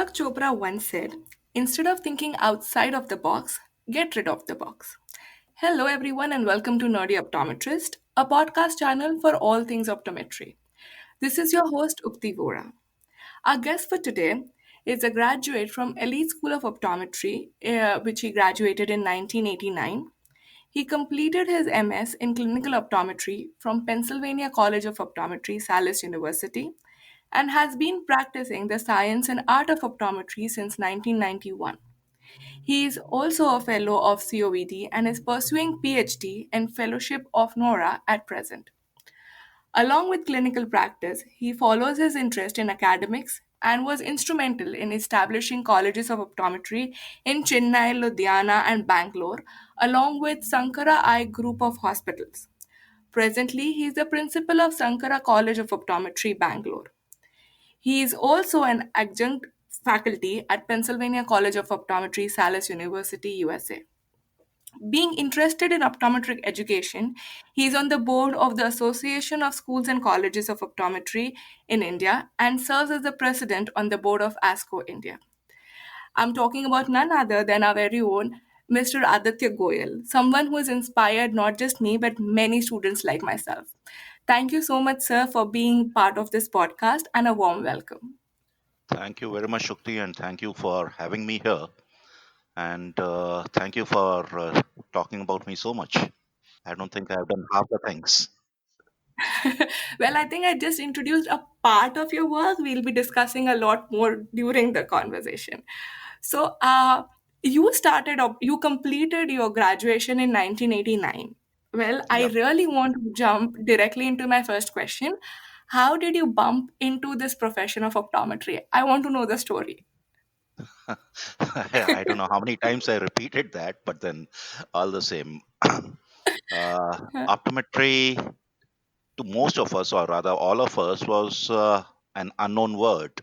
Deepak Chopra once said, instead of thinking outside of the box, get rid of the box. Hello, everyone, and welcome to Nerdy Optometrist, a podcast channel for all things optometry. This is your host, Ukti Vora. Our guest for today is a graduate from Elite School of Optometry, which he graduated in 1989. He completed his MS in clinical optometry from Pennsylvania College of Optometry, Salus University, and has been practicing the science and art of optometry since 1991. He is also a fellow of COVD and is pursuing PhD and fellowship of NORA at present. Along with clinical practice, he follows his interest in academics and was instrumental in establishing colleges of optometry in Chennai, Ludhiana, and Bangalore, along with Sankara Eye Group of Hospitals. Presently, he is the principal of Sankara College of Optometry, Bangalore. He is also an adjunct faculty at Pennsylvania College of Optometry, Salus University, USA. Being interested in optometric education, he is on the board of the Association of Schools and Colleges of Optometry in India and serves as the president on the board of ASCO India. I'm talking about none other than our very own Mr. Aditya Goyal, someone who has inspired not just me but many students like myself. Thank you so much, sir, for being part of this podcast and a warm welcome. Thank you very much, Shukti, and thank you for having me here. And thank you for talking about me so much. I don't think I've done half the things. Well, I think I just introduced a part of your work. We'll be discussing a lot more during the conversation. So, you completed your graduation in 1989. Well, I Yeah. really want to jump directly into my first question. How did you bump into this profession of optometry? I want to know the story. I don't know how many times I repeated that, but then all the same. Optometry to most of us, or rather all of us, was an unknown word.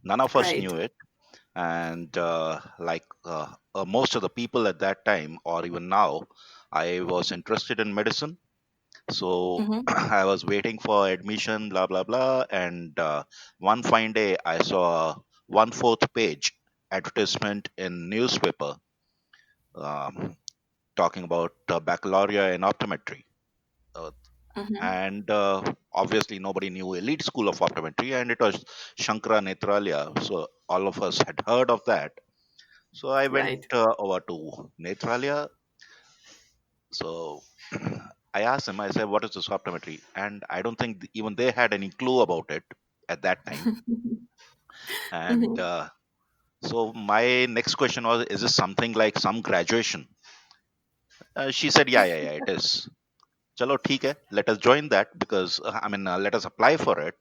None of us Right. knew it. And most of the people at that time, or even now, I was interested in medicine. So Mm-hmm. I was waiting for admission, blah blah blah, and one fine day I saw a one-fourth page advertisement in newspaper um, talking about baccalaureate in optometry. Uh, Mm-hmm. and Obviously nobody knew elite school of optometry, and it was Shankara Netralia. So all of us had heard of that. So I went Right. over to Netralia. So I asked him, I said, what is this optometry? And I don't think even they had any clue about it at that time. And Mm-hmm. so my next question was, is this something like some graduation? She said, yeah, it is. Chalo, theek hai, let us join that because, let us apply for it.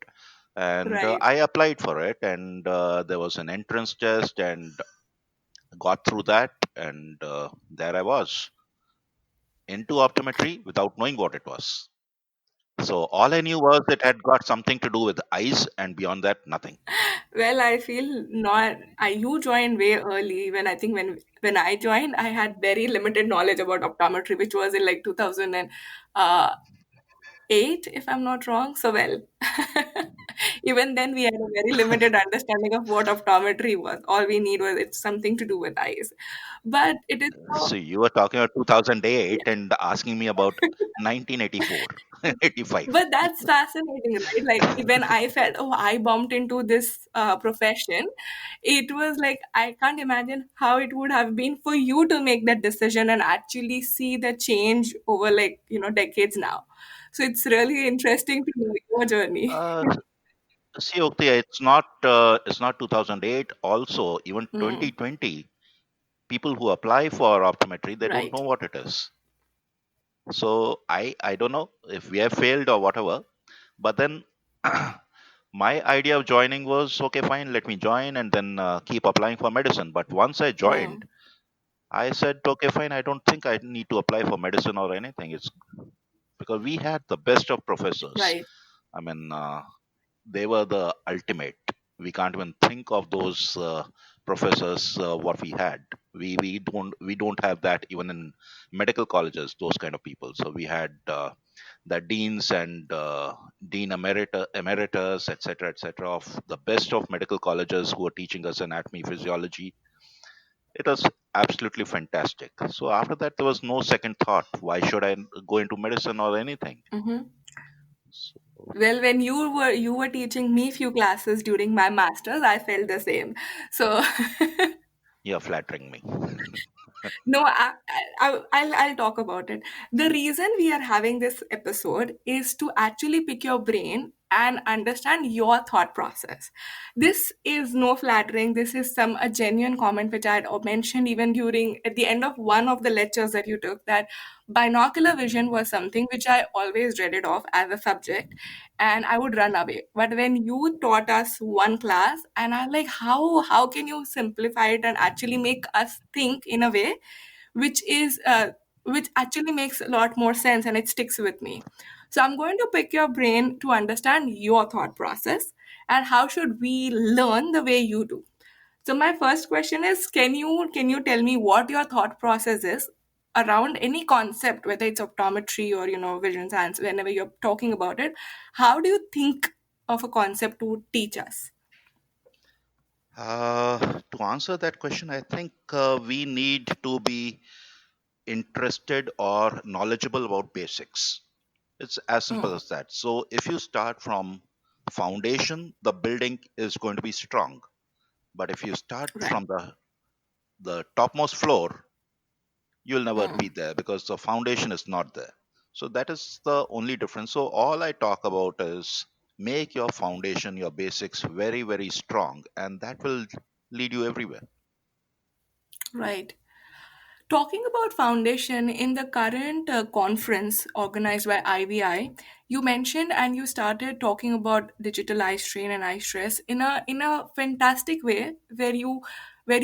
And Right. I applied for it, and there was an entrance test, and got through that. And there I was into optometry without knowing what it was. So all I knew was it had got something to do with eyes, and beyond that, nothing. Well, I feel not. You joined way early. When I think when I joined, I had very limited knowledge about optometry, which was in like 2008, if I'm not wrong. So well, even then we had a very limited understanding of what optometry was. All we need was it's something to do with eyes. But it is so. So you were talking about 2008 Yeah. and asking me about 1984, 85. But that's fascinating, right? Like when I felt, oh, I bumped into this profession, it was like I can't imagine how it would have been for you to make that decision and actually see the change over like decades now. So it's really interesting to know your journey. Uh, See, okay, it's not 2008. Also, even Hmm. 2020, people who apply for optometry, they don't Right. know what it is. So I don't know if we have failed or whatever. But then my idea of joining was okay, fine, let me join and then keep applying for medicine. But once I Hmm. joined, I said, okay, fine, I don't think I need to apply for medicine or anything. It's because we had the best of professors. Right. I mean, they were the ultimate. We can't even think of those professors what we had. We don't have that even in medical colleges. Those kind of people. So we had the deans and dean emeritus, etc., of the best of medical colleges who are teaching us anatomy, physiology. It was absolutely fantastic. So after that, there was no second thought. Why should I go into medicine or anything? Mm-hmm. So Well, when you were teaching me few classes during my masters, I felt the same. So you're flattering me. no, I'll talk about it. The reason we are having this episode is to actually pick your brain and understand your thought process. This is no flattering. This is some a genuine comment which I had mentioned even during at the end of one of the lectures that you took, that binocular vision was something which I always dreaded of as a subject, and I would run away. But when you taught us one class, and I'm like, how can you simplify it and actually make us think in a way which is which actually makes a lot more sense and it sticks with me. So I'm going to pick your brain to understand your thought process and how should we learn the way you do. So my first question is, can you tell me what your thought process is around any concept, whether it's optometry or vision science, whenever you're talking about it, how do you think of a concept to teach us? To answer that question, I think we need to be interested or knowledgeable about basics. It's as simple Mm, as that. So if you start from foundation, the building is going to be strong. But if you start right. from the topmost floor, you'll never be Mm, there because the foundation is not there. So that is the only difference. So all I talk about is make your foundation, your basics very, very strong, and that will lead you everywhere. right. Talking about foundation, in the current conference organized by IVI, you mentioned and you started talking about digital eye strain and eye stress in a fantastic way, where you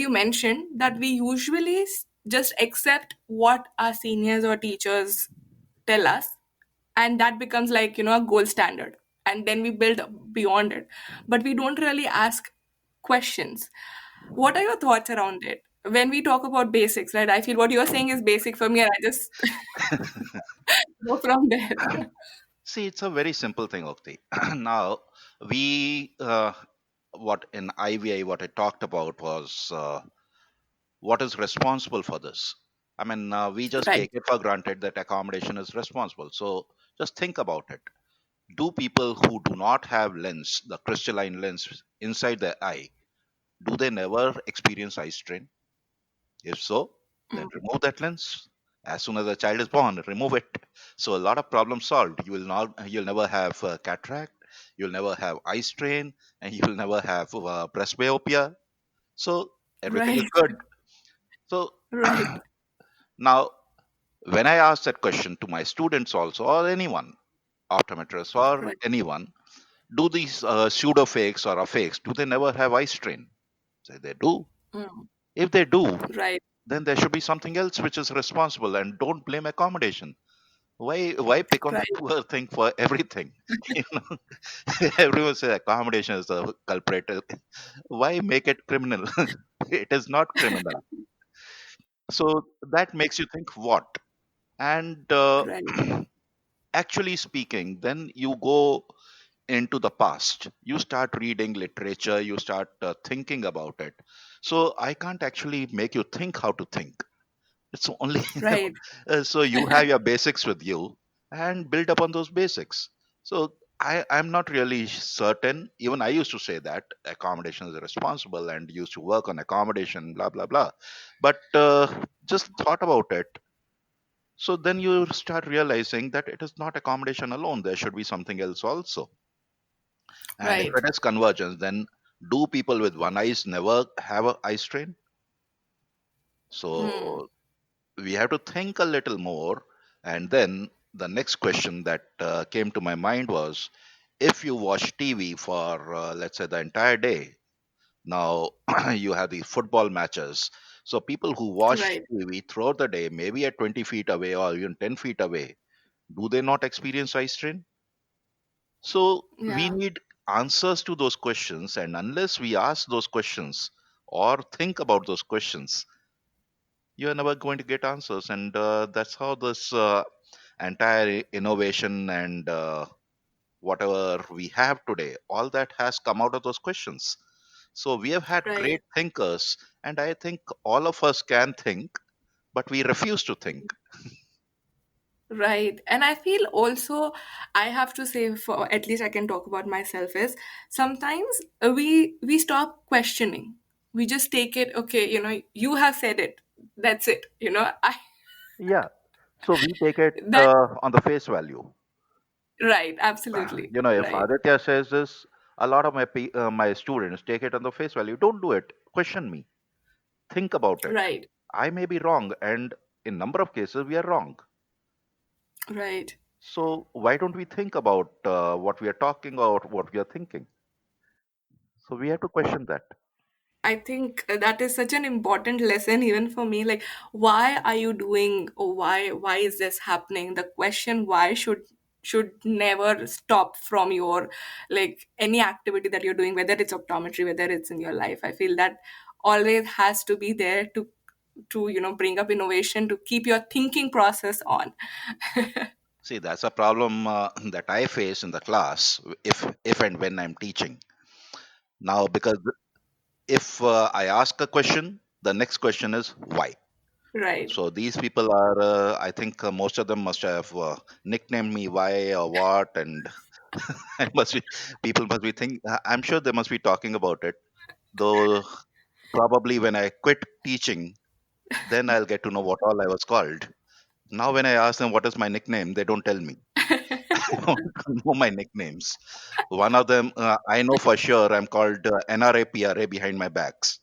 mentioned that we usually just accept what our seniors or teachers tell us, and that becomes like a gold standard, and then we build beyond it, but we don't really ask questions. What are your thoughts around it? When we talk about basics, right? I feel what you're saying is basic for me, and I just go from there. See, it's a very simple thing, Okti. Now, we, what in IVI, what I talked about was what is responsible for this. I mean, we just Right. take it for granted that accommodation is responsible. So just think about it. Do people who do not have lens, the crystalline lens inside their eye, do they never experience eye strain? If so, then Mm, remove that lens. As soon as the child is born, remove it. So a lot of problems solved. You'll never have cataract. You'll never have eye strain, and you'll never have presbyopia. So everything is right. good. So Right. now, when I ask that question to my students also, or anyone, optometrists or Right. anyone, do these pseudo fakes or fakes, do they never have eye strain? Say they do. Mm, If they do, right. then there should be something else which is responsible, and don't blame accommodation. Why pick on the Right. poor thing for everything? You know, everyone says accommodation is the culprit. Why make it criminal? It is not criminal. So that makes you think what? And Right. actually speaking, then you go into the past. You start reading literature. You start thinking about it. So I can't actually make you think how to think. It's only Right. so you have your basics with you and build upon those basics. So I'm not really certain. Even I used to say that accommodation is responsible and used to work on accommodation, blah blah blah. But just thought about it. So then you start realizing that it is not accommodation alone. There should be something else also. And if Right. it is convergence, then do people with one eyes never have a eye strain? Hmm. So we have to think a little more. And then the next question that came to my mind was, if you watch TV for, let's say, the entire day, now you have these football matches. So people who watch Right. TV throughout the day, maybe at 20 feet away or even 10 feet away, do they not experience eye strain? So we Yeah. need answers to those questions. And unless we ask those questions or think about those questions, you're never going to get answers. And that's how this entire innovation and whatever we have today, all that has come out of those questions. So we have had Right. great thinkers, and I think all of us can think, but we refuse to think. Right. And I feel also, I have to say, for at least I can talk about myself, is sometimes we stop questioning. We just take it, okay, you have said it. That's it. I Yeah. So we take it that on the face value. right, absolutely. If Right. Aditya says this, a lot of my students take it on the face value. Don't do it. Question me. Think about it. Right. I may be wrong, and in number of cases we are wrong. Right. So why don't we think about what we are talking or what we are thinking? So we have to question that. I think that is such an important lesson even for me. Like, why are you doing, or why is this happening? The question why should never stop from your, like, any activity that you're doing, whether it's optometry, whether it's in your life. I feel that always has to be there to bring up innovation, to keep your thinking process on. See, that's a problem that I face in the class if and when I'm teaching. Now, because if I ask a question, the next question is why. Right. So these people are, I think most of them must have nicknamed me why or what, and I must be, people must be think. I'm sure they must be talking about it. Though probably when I quit teaching, then I'll get to know what all I was called. Now when I ask them what is my nickname, they don't tell me. I want to know my nicknames. One of them, I know for sure, I'm called NRA PRA behind my backs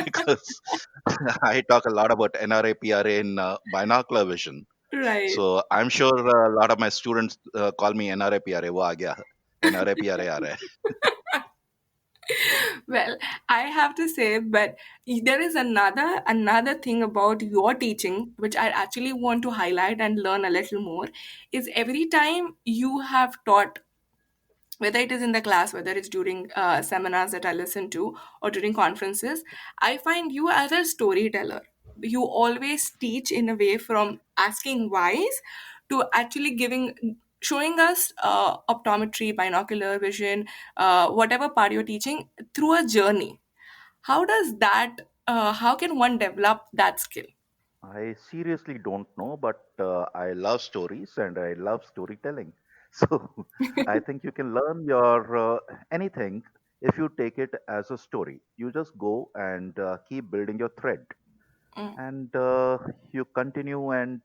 because I talk a lot about NRA PRA in binocular vision. Right. So I'm sure a lot of my students call me NRA PRA. वो आ गया NRA PRA आ रहा है. Well, I have to say, but there is another thing about your teaching which I actually want to highlight and learn a little more is every time you have taught, whether it is in the class, whether it's during seminars that I listen to, or during conferences, I find you as a storyteller. You always teach in a way from asking whys to actually showing us optometry, binocular vision, whatever part you're teaching through a journey. How can one develop that skill? I seriously don't know, but I love stories and I love storytelling. So I think you can learn your anything if you take it as a story. You just go and keep building your thread, Mm, and you continue, and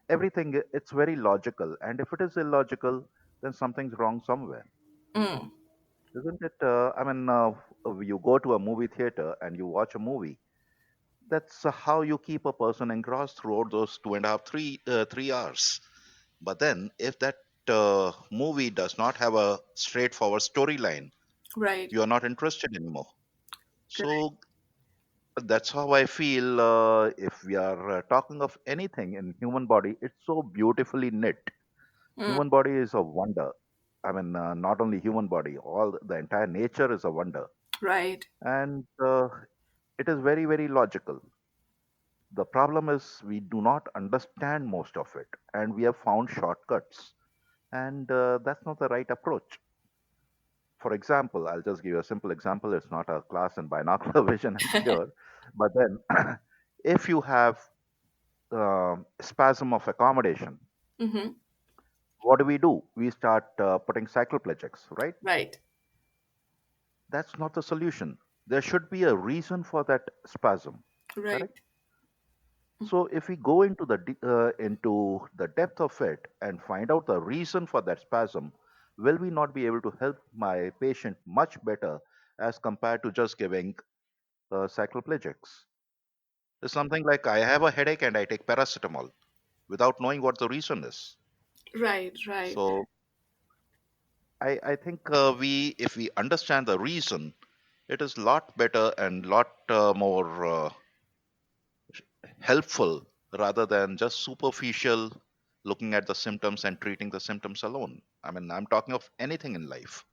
everything. It's very logical, and if it is illogical, then something's wrong somewhere, mm, isn't it? You go to a movie theater and you watch a movie. That's how you keep a person engrossed throughout those 2.5, 3 hours. But then, if that movie does not have a straightforward storyline, right. you are not interested anymore. Correct. So that's how I feel. If we are talking of anything in human body, it's so beautifully knit. Mm, Human body is a wonder. Not only human body, all the entire nature is a wonder, right. and it is very, very logical. The problem is we do not understand most of it, and we have found shortcuts, and that's not the right approach. For example, I'll just give you a simple example. It's not a class in binocular vision, I'm sure, but then if you have spasm of accommodation, Mm-hmm. what do? We start putting cycloplegics, right? Right. That's not the solution. There should be a reason for that spasm, Right. correct? So if we go into the depth of it and find out the reason for that spasm, will we not be able to help my patient much better as compared to just giving cycloplegics? It's something like I have a headache and I take paracetamol without knowing what the reason is. Right. Right. So I think if we understand the reason, it is lot better and lot more helpful rather than just superficial looking at the symptoms and treating the symptoms alone. I'm talking of anything in life.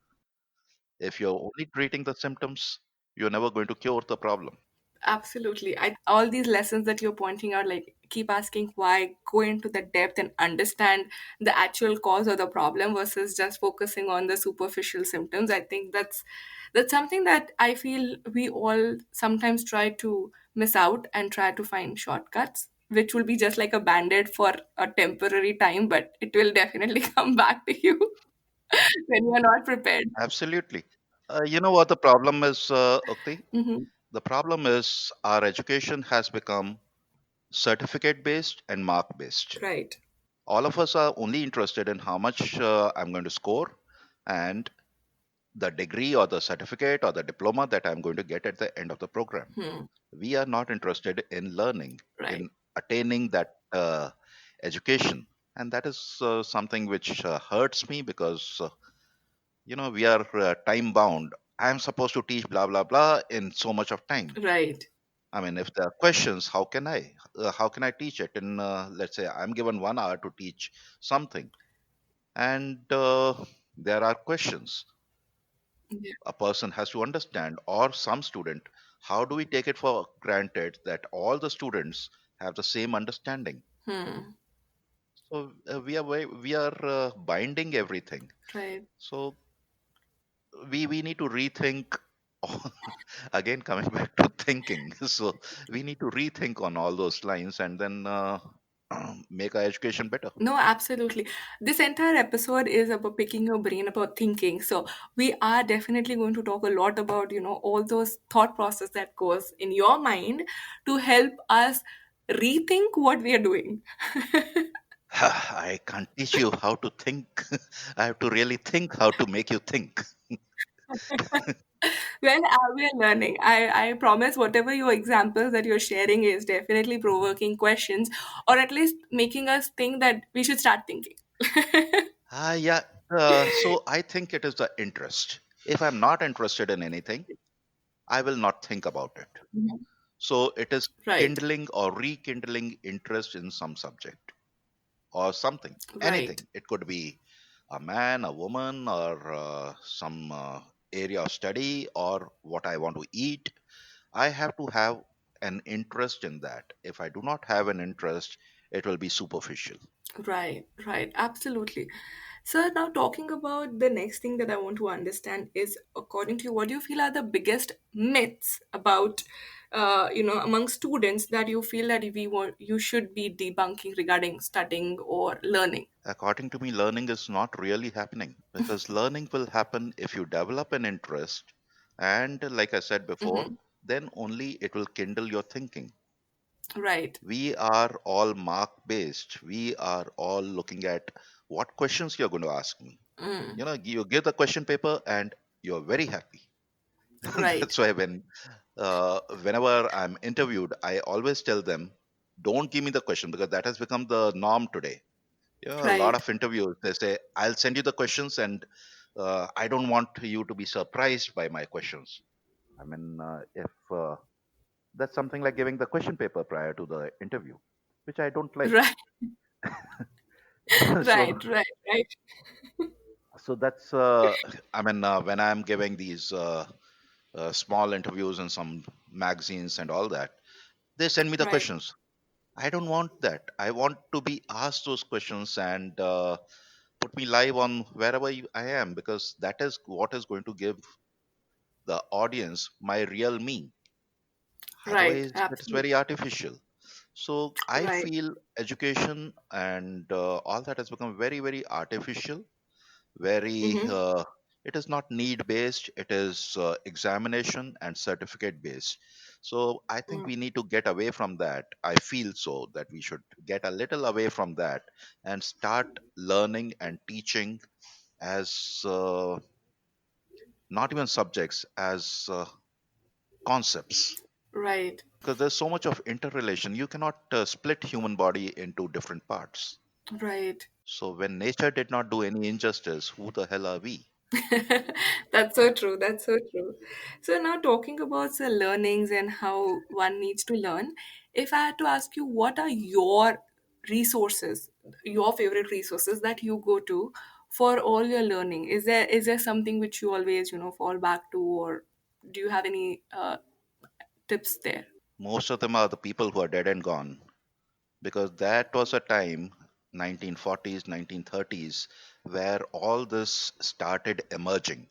If you're only treating the symptoms, you're never going to cure the problem. Absolutely. All these lessons that you're pointing out, like, keep asking why, go into the depth and understand the actual cause of the problem versus just focusing on the superficial symptoms. I think that's something that I feel we all sometimes try to miss out and try to find shortcuts, which will be just like a band-aid for a temporary time, but it will definitely come back to you when you're not prepared. Absolutely. You know what the problem is, Ukti? Hmm. The problem is our education has become certificate based and mark based. Right. All of us are only interested in how much I'm going to score and the degree or the certificate or the diploma that I'm going to get at the end of the program. Hmm. We are not interested in learning, Right. in attaining that education. And that is something which hurts me because, we are time bound. I'm supposed to teach blah, blah, blah in so much of time. Right. I mean, if there are questions, how can I teach it? In let's say I'm given 1 hour to teach something, and there are questions. Yeah. A person has to understand, or some student. How do we take it for granted that all the students have the same understanding? Hmm. So we are binding everything. Right. So we need to rethink. Again, coming back to thinking, so we need to rethink on all those lines and then make our education better. No, absolutely. This entire episode is about picking your brain about thinking. So we are definitely going to talk a lot about, all those thought process that goes in your mind to help us rethink what we are doing. I can't teach you how to think. I have to really think how to make you think. Well, we are learning. I promise whatever your examples that you're sharing is definitely provoking questions or at least making us think that we should start thinking. Yeah. So I think it is the interest. If I'm not interested in anything, I will not think about it. Mhm. So it is Right, kindling or rekindling interest in some subject or something, right, anything. It could be a man, a woman, or some area of study, or what I want to eat. I have to have an interest in that. If I do not have an interest, it will be superficial. right. Absolutely. So now talking about the next thing that I want to understand is, according to you, what do you feel are the biggest myths about, among students that you feel that you should be debunking regarding studying or learning? According to me, learning is not really happening because learning will happen if you develop an interest, and like I said before, Hmm. then only it will kindle your thinking. Right. We are all mark based. We are all looking at what questions you're going to ask me. Mm. You give the question paper and you're very happy. Right. That's why whenever I'm interviewed, I always tell them, don't give me the question because that has become the norm today. A lot Right. of interviews, they say, I'll send you the questions and I don't want you to be surprised by my questions. I mean, if that's something like giving the question paper prior to the interview, which I don't like. Right. so, Right. Right. Right. so that's, I mean, when I'm giving these small interviews in some magazines and all that, they send me the Right. questions. I don't want that. I want to be asked those questions and put me live on wherever I am because that is what is going to give the audience my real me. Right. Otherwise, it is very Absolutely. artificial. So I Right. feel education and all that has become very, very artificial. Very, Mm-hmm. it is not need based. It is examination and certificate based. So I think we need to get away from that. I feel so that we should get a little away from that and start learning and teaching as not even subjects, as concepts, Right. because there's so much of interrelation. You cannot split human body into different parts. Right. So when nature did not do any injustice, who the hell are we? That's so true. That's so true. So now talking about the learnings and how one needs to learn, if I had to ask you, what are your resources, your favorite resources that you go to for all your learning? Is there something which you always fall back to, or do you have any tips there? Most of them are the people who are dead and gone. because that was a time, 1940s, 1930s, where all this started emerging,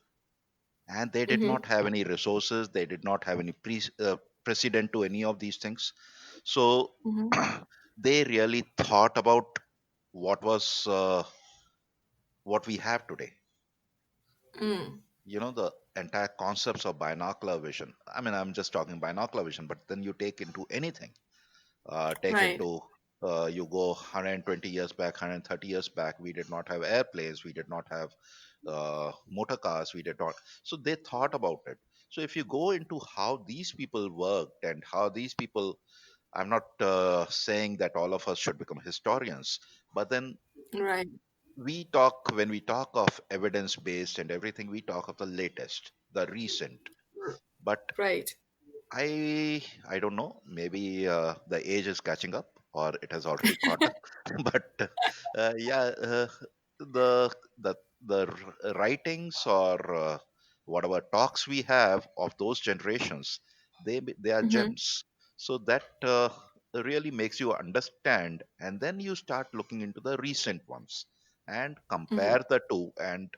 and they did not Mm-hmm. have any resources, they did not have any precedent to any of these things. So Mm-hmm. they really thought about what was what we have today. Mm. The entire concepts of binocular vision. I mean, I'm just talking binocular vision, but then you take into anything. Take Right. into You go 120 years back, 130 years back, we did not have airplanes, we did not have motor cars, we did not. So they thought about it. So if you go into how these people worked and how these people, I'm not saying that all of us should become historians, but then Right. when we talk of evidence based and everything, we talk of the latest, the recent. But Right. I don't know. Maybe the age is catching up, or it has already caught up. But yeah, the writings or whatever talks we have of those generations, they are Mm-hmm. gems. So that really makes you understand, and then you start looking into the recent ones and Mm-hmm. compare the two, and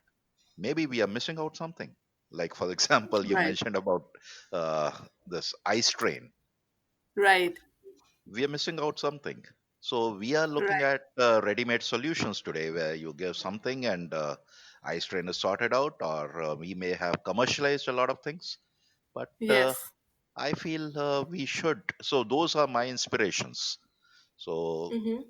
maybe we are missing out something. Like for example, you Right. mentioned about uh, this ice train. Right. We are missing out something. So we are looking Right. at ready-made solutions today, where you give something and ice train is sorted out, or we may have commercialized a lot of things. But Yes. I feel we should. So those are my inspirations. So Mm-hmm.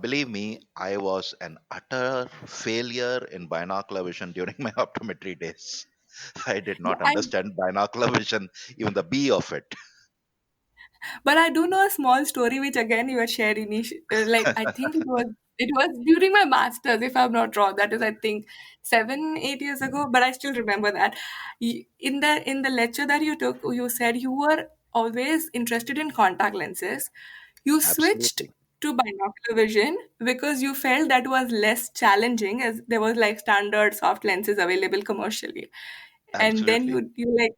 believe me, I was an utter failure in binocular vision during my optometry days. I did Yeah, not understand binocular vision, even the B of it. but I do know a small story which again you had shared like I think it was during my masters, if I'm not wrong. That is, I think, 7 8 years ago. But I still remember that. In the lecture that you took, you said you were always interested in contact lenses. You switched Absolutely. to binocular vision because you felt that was less challenging, as there was like standard soft lenses available commercially. And then Absolutely. you like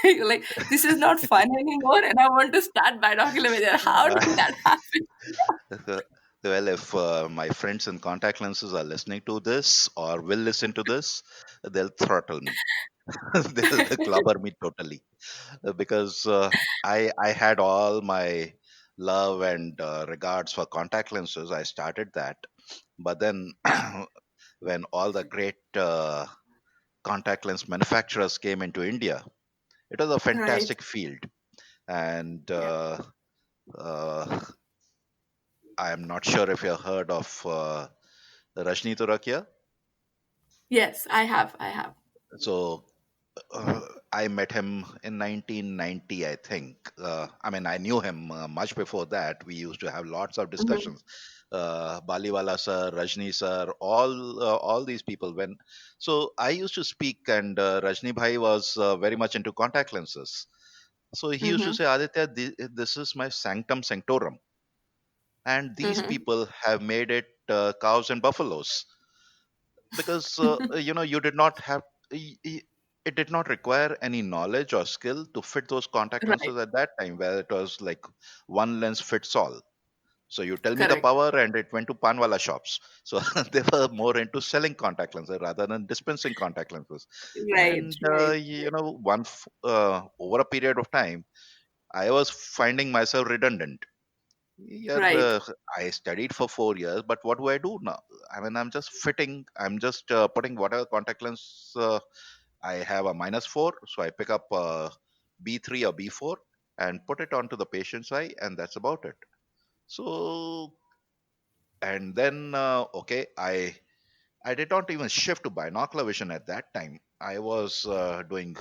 you're like, this is not fun anymore, and I want to start binocular vision. How Uh, did that happen? well, if my friends in contact lenses are listening to this or will listen to this, they'll throttle me. They'll clobber me totally. Because I had all my love and regards for contact lenses. I started that, but then when all the great contact lens manufacturers came into India, it was a Right. fantastic field, and Yeah. uh, I am not sure if you heard of Rajni Turakia. Yes, I have. I have. So I met him in 1990, I think. I mean, I knew him much before that. We used to have lots of Hmm. discussions. Baliwala sir, Rajni sir, all these people. So I used to speak, and Rajni bhai was very much into contact lenses. So he used to Hmm. say, Aditya, this is my sanctum sanctorum, and these Hmm. people have made it cows and buffaloes, because you did not have y- y- it did not require any knowledge or skill to fit those contact Right. lenses at that time, where it was like one lens fits all. So you tell me the Correct. power, and it went to panwala shops. So they were more into selling contact lenses rather than dispensing contact lenses. Right. And Right. over a period of time, I was finding myself redundant. Yeah, Right. I studied for 4 years, but what do I do now? I mean, I'm just fitting. I'm just putting whatever contact lens I have a -4, so I pick up B3 or B4 and put it onto the patient's eye, and that's about it. So, and then okay, I did not even shift to binocular vision at that time. I was doing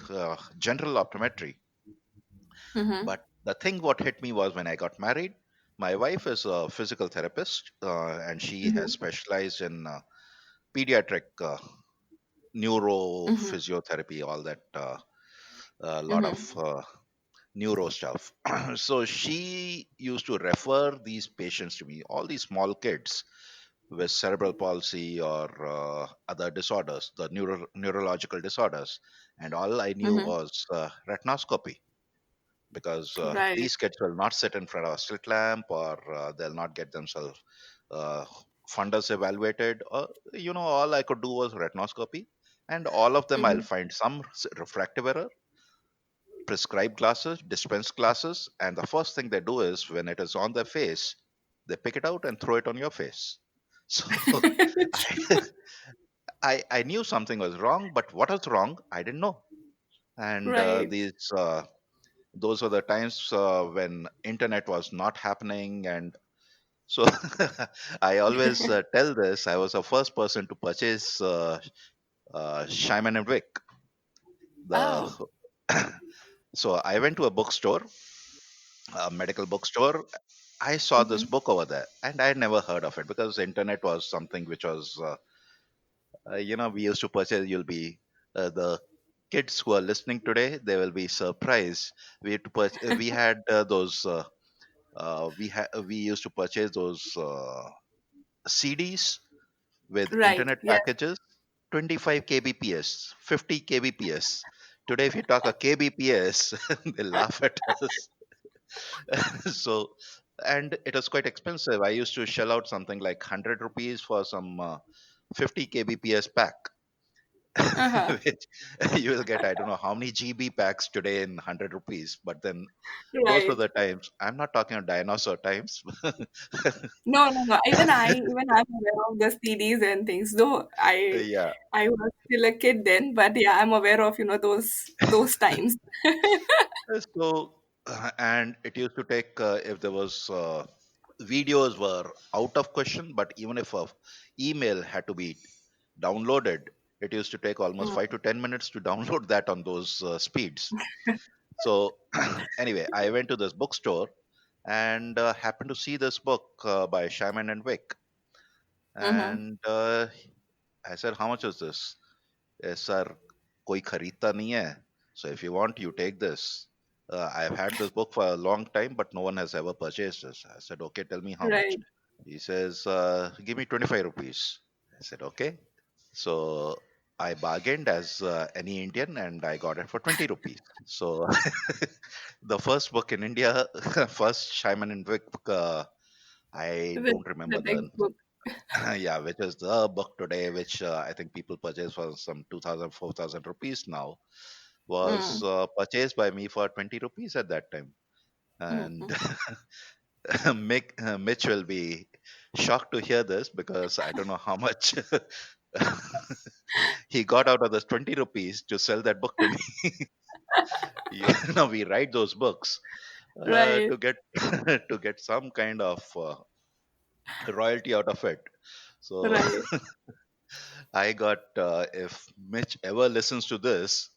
general optometry. Hmm. But the thing what hit me was when I got married. My wife is a physical therapist, and she has Hmm. specialized in pediatric neuro Hmm. physiotherapy, all that, a lot of Hmm. neuro stuff. So she used to refer these patients to me, all these small kids with cerebral palsy or other disorders, the neurological disorders, and all I knew Hmm. was retinoscopy. because Right. these kids will not sit in front of a slit lamp, or they'll not get themselves uh, fundus evaluated. All I could do was retinoscopy, and all of them I'll Mhm. find some refractive error, prescribe glasses, dispense glasses, and the first thing they do is when it is on their face, they pick it out and throw it on your face. So I, I knew something was wrong, but what was wrong, I didn't know. And Right. those were the times when internet was not happening, and so I always tell this. I was the first person to purchase Shyman and Wick. The Oh. so I went to a bookstore, a medical bookstore. I saw this Mhm. book over there, and I had never heard of it because the internet was something which was, we used to purchase. You'll be the kids who are listening today; they will be surprised. We had to we had those. We used to purchase those CDs with Right. internet Yes. packages, 25 kbps, 50 kbps. Today, if you talk a kbps, they laugh at us. So, and it was quite expensive. I used to shell out something like 100 rupees for some 50 kbps pack, Uh-huh. which you will get, I don't know how many GB packs today in 100 rupees. But then those were Right. the times. I'm not talking of dinosaur times. No, no, no. Even I'm aware of the CDs and things. Though Yeah. I was still a kid then, but yeah, I'm aware of, those times. And it used to take, if there was videos were out of question, but even if a email had to be downloaded, it used to take almost Mm. 5 to 10 minutes to download that on those speeds. So anyway, I went to this bookstore and happened to see this book by Shaman and Wick, Mm-hmm. and I said, "How much is this?" Yes, sir, कोई खरीदता नहीं है. So if you want, you take this. I've had this book for a long time, but no one has ever purchased this. I said, okay, tell me how much. Right. He says, give me 25 rupees. I said, okay. So I bargained as any Indian, and I got it for 20 rupees. So the first book in India, first Simon and Wick, I With don't the remember the textbook. yeah, which is the book today, which I think people purchase for some 2,000, 4,000 rupees now, was Mm. purchased by me for 20 rupees at that time. And Mm-mm. Mitch will be shocked to hear this because I don't know how much he got out of this 20 rupees to sell that book to me. We write those books Right. to get to get some kind of royalty out of it. So Right. I got, if Mitch ever listens to this,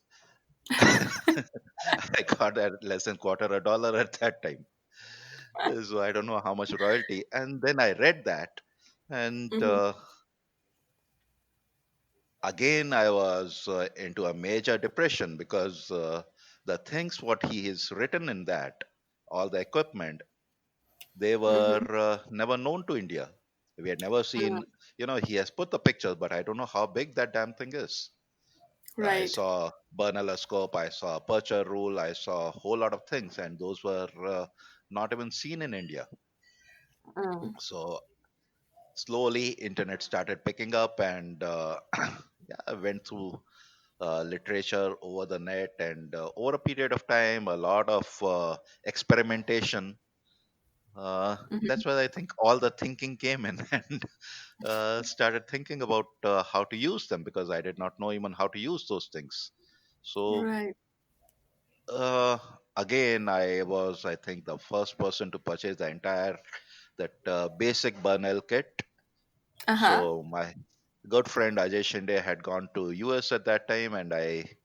I got at less than quarter a dollar at that time. So I don't know how much royalty. And then I read that, and Mm-hmm. again I was into a major depression because the things what he has written in that, all the equipment, they were Mm-hmm. never known to India. We had never Mm. seen. He has put the pictures, but I don't know how big that damn thing is. I Right. saw Bernaloscope, I saw Aperture Rule, I saw a whole lot of things, and those were not even seen in India. Mm. So slowly, internet started picking up, and yeah, I went through literature over the net, and over a period of time, a lot of experimentation. Mm-hmm. That's where I think all the thinking came in, and started thinking about how to use them because I did not know even how to use those things. So Right. Uh, again, I was, I think, the first person to purchase the entire that basic Burnell kit. Uh-huh. So my good friend Ajay Shinde had gone to US at that time, and I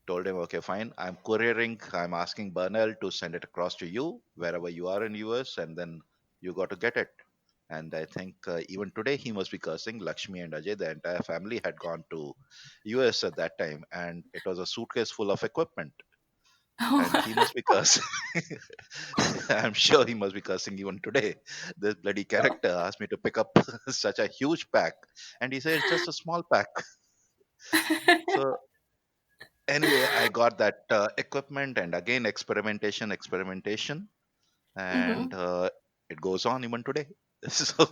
told him, okay, fine, I'm couriering. I'm asking Burnell to send it across to you wherever you are in US, and then you got to get it. And I think even today he must be cursing. Lakshmi and Ajay, the entire family had gone to US at that time, and it was a suitcase full of equipment, and he must be cursing. I'm sure he must be cursing even today. This bloody character asked me to pick up such a huge pack, and he said it's just a small pack. So Anyway, I got that equipment, and again experimentation, and Mhm. it goes on even today. So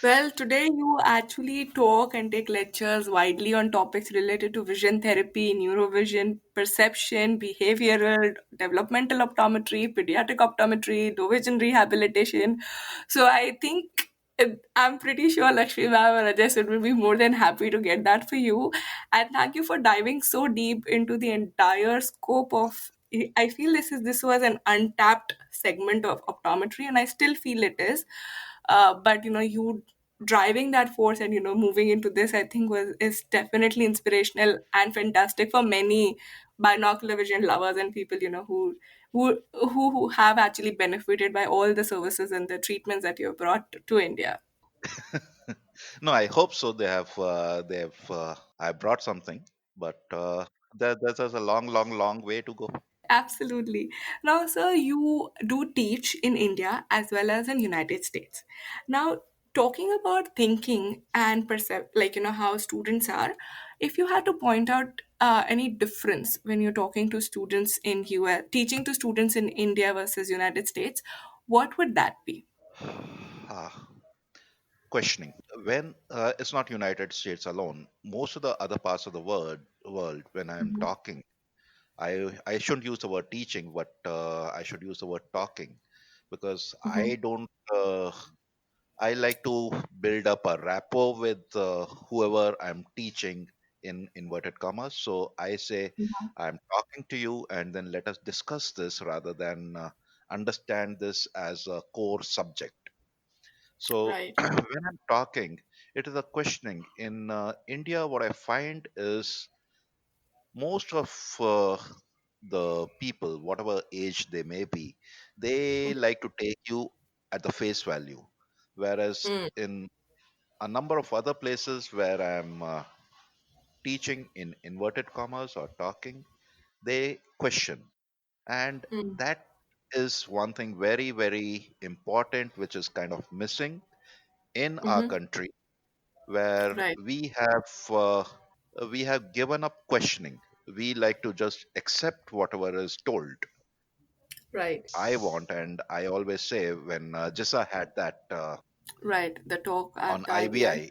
Well, today you actually talk and take lectures widely on topics related to vision therapy, neurovision, perception, behavioral, developmental optometry, pediatric optometry, low vision rehabilitation. So I think I'm pretty sure Lakshmi ma'am or Ajay will be more than happy to get that for you. And thank you for diving so deep into the entire scope of. I feel this was an untapped segment of optometry, and I still feel it is. But you driving that force and moving into this, I think was is definitely inspirational and fantastic for many binocular vision lovers and people who have actually benefited by all the services and the treatments that you have brought to India. no, I hope so. I brought something, but there's a long way to go. Absolutely. Now, sir, you do teach in India as well as in United States. Now, talking about thinking and like how students are, if you had to point out any difference when you're talking to students in US, teaching to students in India versus United States, what would that be? Ah, questioning. When it's not United States alone, most of the other parts of the world, when I'm Mhm. talking, I shouldn't use the word teaching, but I should use the word talking, because Mhm. I like to build up a rapport with whoever I'm teaching, in inverted commas. So I say, Mhm. I'm talking to you, and then let us discuss this rather than understand this as a core subject. So Right. when I'm talking, it is a questioning. In India, what I find is most of the people, whatever age they may be, they like to take you at the face value. Whereas Mm. in a number of other places where I'm teaching, in inverted commas, or talking, they question. And Mm. that is one thing very, very important, which is kind of missing in our Mhm. country, where Right. we have given up questioning. We like to just accept whatever is told. Right. I want, and I always say, when Jissa had that Right. The talk on at the IBI.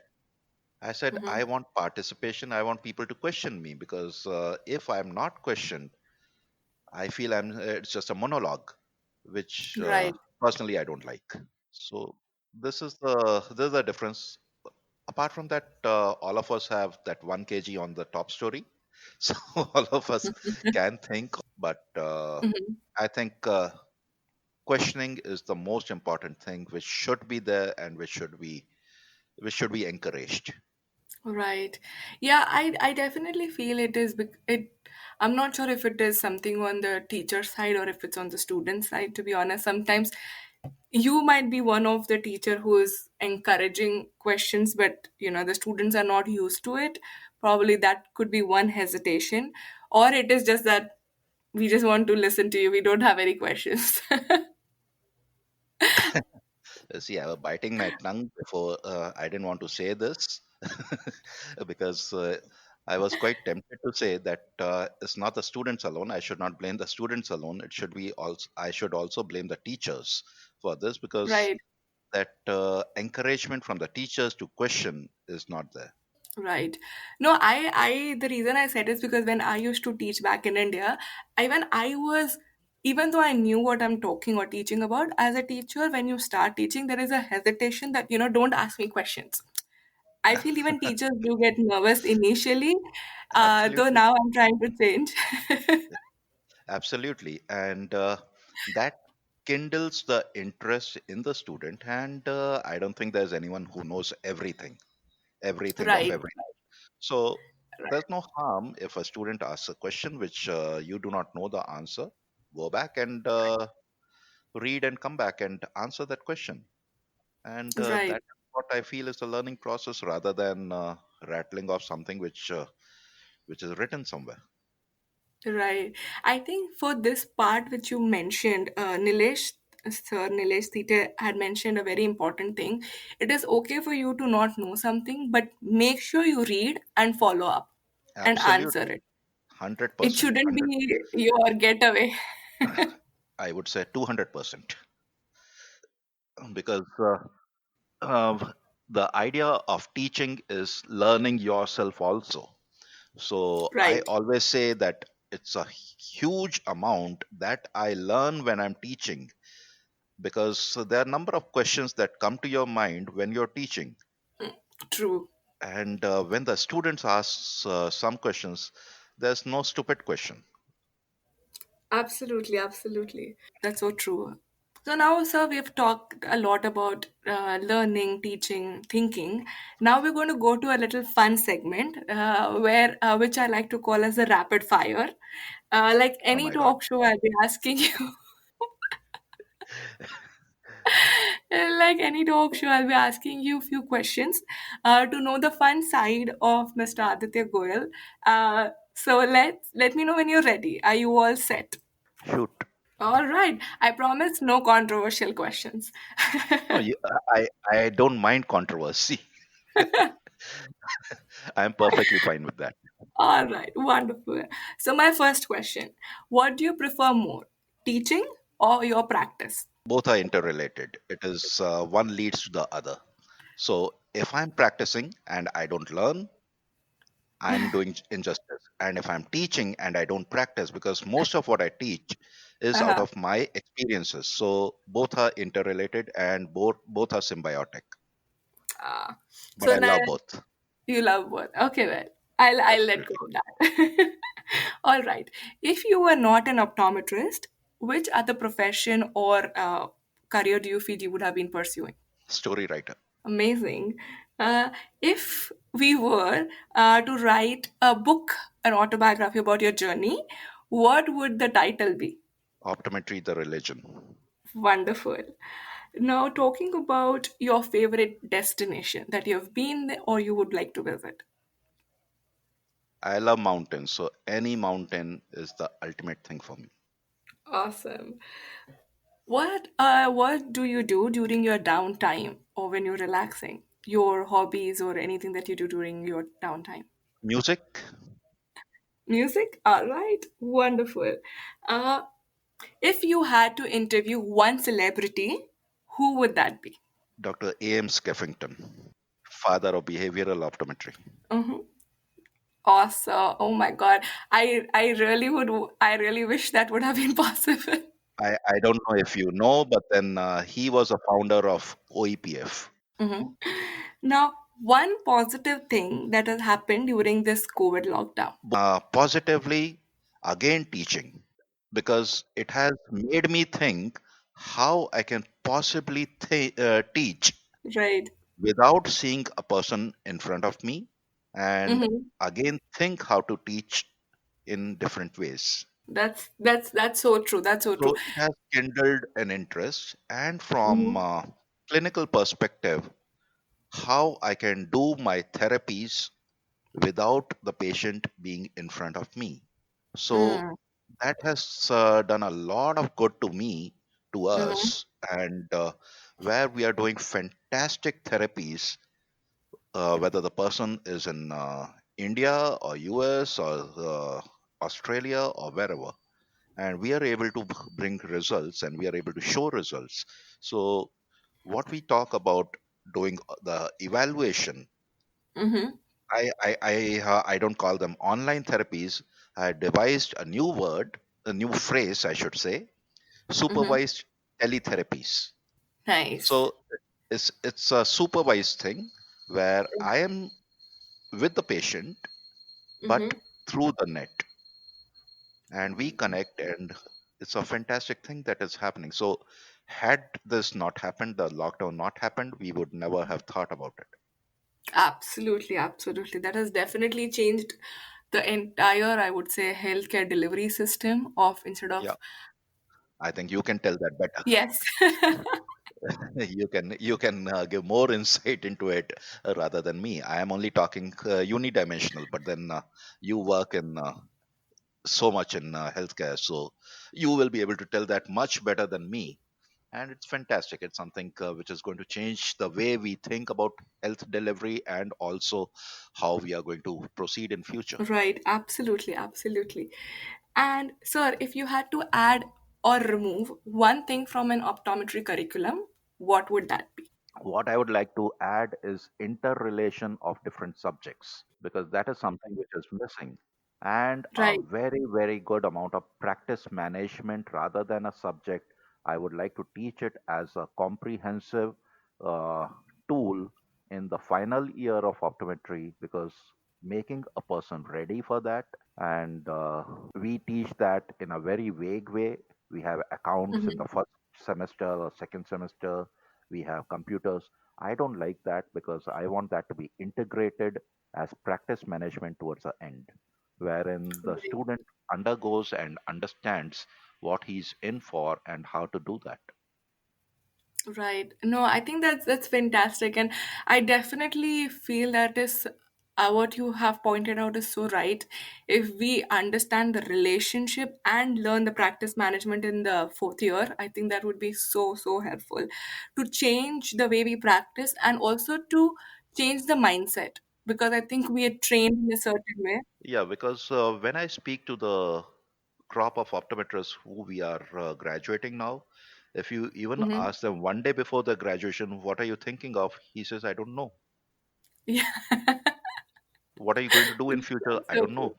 I said, Mhm. I want participation. I want people to question me, because if I'm not questioned, I feel it's just a monologue, which Right. personally I don't like. So this is the difference. Apart from that, all of us have that 1 kg on the top story, so all of us can think. But Mhm. I think questioning is the most important thing, which should be there, and which should be encouraged. Right. Yeah, I definitely feel it is it I'm not sure if it is something on the teacher side or if it's on the student side, to be honest. Sometimes you might be one of the teacher who is encouraging questions, but the students are not used to it. Probably that could be one hesitation. Or it is just that we just want to listen to you. We don't have any questions. See, I was biting my tongue before. I didn't want to say this because I was quite tempted to say that it's not the students alone. I should not blame the students alone. It should be also. I should also blame the teachers for this, because Right. that encouragement from the teachers to question is not there. Right. No, the reason I said is because when I used to teach back in India, even though I knew what I'm talking or teaching about, as a teacher, when you start teaching, there is a hesitation that, don't ask me questions. I feel even teachers do get nervous initially, though Absolutely, now I'm trying to change. absolutely, and that kindles the interest in the student. And I don't think there's anyone who knows everything of Right. everything. So there's no harm if a student asks a question which you do not know the answer. Go back and read and come back and answer that question. And Right. that's what I feel is the learning process, rather than rattling off something which is written somewhere. Right. I think for this part which you mentioned, Nilesh Thite had mentioned a very important thing. It is okay for you to not know something, but make sure you read and follow up and answer Absolutely, it. It 100%, shouldn't be your getaway. I would say 200%, because the idea of teaching is learning yourself also. So I Right. always say that it's a huge amount that I learn when I'm teaching, because there are a number of questions that come to your mind when you're teaching. True. And when the students ask some questions, there's no stupid question. Absolutely, absolutely. That's so true. So now, sir, we've talked a lot about learning, teaching, thinking. Now we're going to go to a little fun segment where, which I like to call as a rapid fire. Like Oh any my God. talk show, I'll be asking you. Like any talk show, I'll be asking you a few questions to know the fun side of Mr. Aditya Goyal. So let me know when you're ready. Are you all set? Shoot. All right. I promise no controversial questions. No, I don't mind controversy. I'm perfectly fine with that. All right. Wonderful. So, my first question: what do you prefer more, teaching or your practice? Both are interrelated. It is one leads to the other. So if I'm practicing and I don't learn, I'm doing injustice. And if I'm teaching and I don't practice, because most of what I teach is out Uh-huh. of my experiences. So both are interrelated and both are symbiotic. Uh, But so I now love both. you love both. Okay, well, I'll let go Absolutely. of that. All right. If you were not an optometrist, which other profession or career do you feel you would have been pursuing? Story writer. Amazing. If we were to write a book, an autobiography about your journey, what would the title be? Optometry, the religion. Wonderful. Now, talking about your favorite destination that you have been there or you would like to visit. I love mountains. So any mountain is the ultimate thing for me. Awesome. What do you do during your downtime or when you're relaxing? Your hobbies or anything that you do during your downtime? Music, Music? All right. Wonderful. Uh, If you had to interview one celebrity, who would that be? Dr. A.M. Skeffington, father of behavioral optometry. Hmm. Awesome. Oh my God. I really wish that would have been possible. I don't know if you know, but then he was a founder of OEPF. Mhm. Now, one positive thing that has happened during this COVID lockdown. Positively, again, teaching, because it has made me think how I can possibly teach Right. without seeing a person in front of me, and Hmm. again, think how to teach in different ways. That's so true. That's so true. So it has kindled an interest, and from Hmm. clinical perspective, how I can do my therapies without the patient being in front of me. So Mm. that has done a lot of good to me, to Hmm. us, and where we are doing fantastic therapies, whether the person is in India or US or Australia or wherever, and we are able to bring results and we are able to show results. So what we talk about doing the evaluation, Hmm. I don't call them online therapies. I devised a new word, a new phrase, I should say, Hmm. supervised teletherapies. Nice. So it's a supervised thing where I am with the patient, but Hmm. through the net, and we connect, and it's a fantastic thing that is happening. So had this not happened, the lockdown not happened, we would never have thought about it. Absolutely, absolutely. That has definitely changed the entire, I would say, healthcare delivery system of instead Yeah, of I think you can tell that better. yes. You can give more insight into it rather than me. I am only talking unidimensional, but then you work in so much in healthcare, so you will be able to tell that much better than me. and it's fantastic. It's something which is going to change the way we think about health delivery and also how we are going to proceed in future. Right, absolutely, absolutely. And sir, if you had to add or remove one thing from an optometry curriculum, what would that be? What I would like to add is interrelation of different subjects, because that is something which is missing, and a Right. very, very good amount of practice management rather than a subject. I would like to teach it as a comprehensive uh, tool in the final year of optometry, because making a person ready for that, and we teach that in a very vague way. We have accounts in Mhm. the first semester or second semester, we have computers. I don't like that, because I want that to be integrated as practice management towards the end, wherein the Right. student undergoes and understands what he's in for and how to do that. Right. No, I think that's fantastic, and I definitely feel that is what you have pointed out is so right. If we understand the relationship and learn the practice management in the fourth year, I think that would be so helpful to change the way we practice and also to change the mindset because I think we are trained in a certain way. Yeah, because when I speak to the crop of optometrists who we are graduating now, if you even Hmm. ask them one day before the graduation, what are you thinking of? He says, I don't know. Yeah, What are you going to do in future? that's I so don't true. know.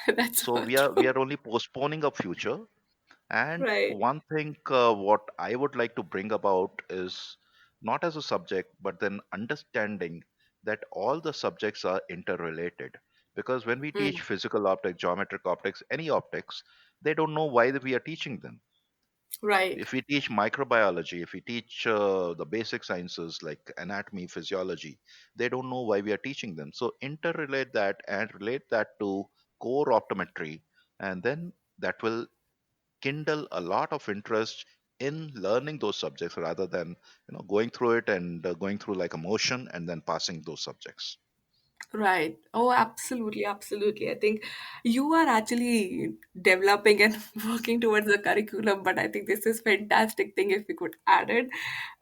That's So so we are true. only postponing a future. And Right. one thing what I would like to bring about is not as a subject, but then understanding that all the subjects are interrelated. Because when we teach Mm. physical optics, geometric optics, any optics, they don't know why we are teaching them. Right. If we teach microbiology, if we teach the basic sciences like anatomy, physiology, they don't know why we are teaching them. So interrelate that and relate that to core optometry, and then that will kindle a lot of interest in learning those subjects rather than going through it and going through like a motion and then passing those subjects. Right. Oh, absolutely, absolutely. I think you are actually developing and working towards the curriculum, but I think this is fantastic thing if we could add it.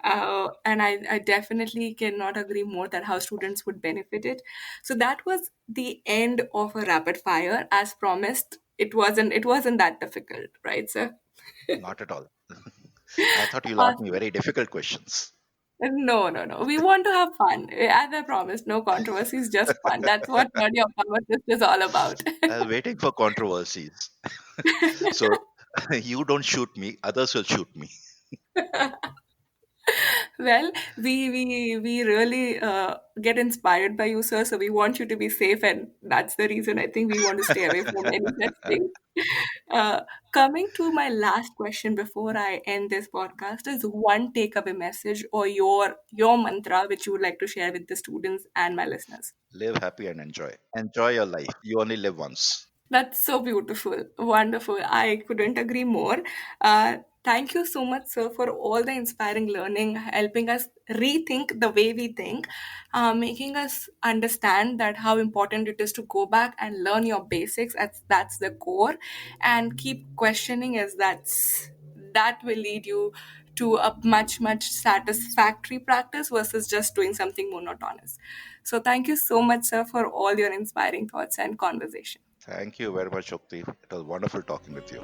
And I definitely cannot agree more that how students would benefit it. So that was the end of a rapid fire. As promised, it wasn't that difficult, right, sir? Not at all. I thought you'll ask me very difficult questions. No, no, no. We want to have fun. As I promised, no controversies, just fun. That's what Nerdy Optometrist is all about. I was waiting for controversies. So you don't shoot me, others will shoot me. Well, we really get inspired by you, sir. So we want you to be safe, and that's the reason I think we want to stay away from any such thing. Uh, Coming to my last question before I end this podcast is one takeaway message or your mantra which you would like to share with the students and my listeners. Live happy and enjoy. Enjoy your life. You only live once. That's so beautiful. Wonderful. I couldn't agree more. Thank you so much, sir, for all the inspiring learning, helping us rethink the way we think, making us understand that how important it is to go back and learn your basics. That's the core, and keep questioning as that will lead you to a much satisfactory practice versus just doing something monotonous. So thank you so much, sir, for all your inspiring thoughts and conversation. Thank you very much, Shakti. It was wonderful talking with you.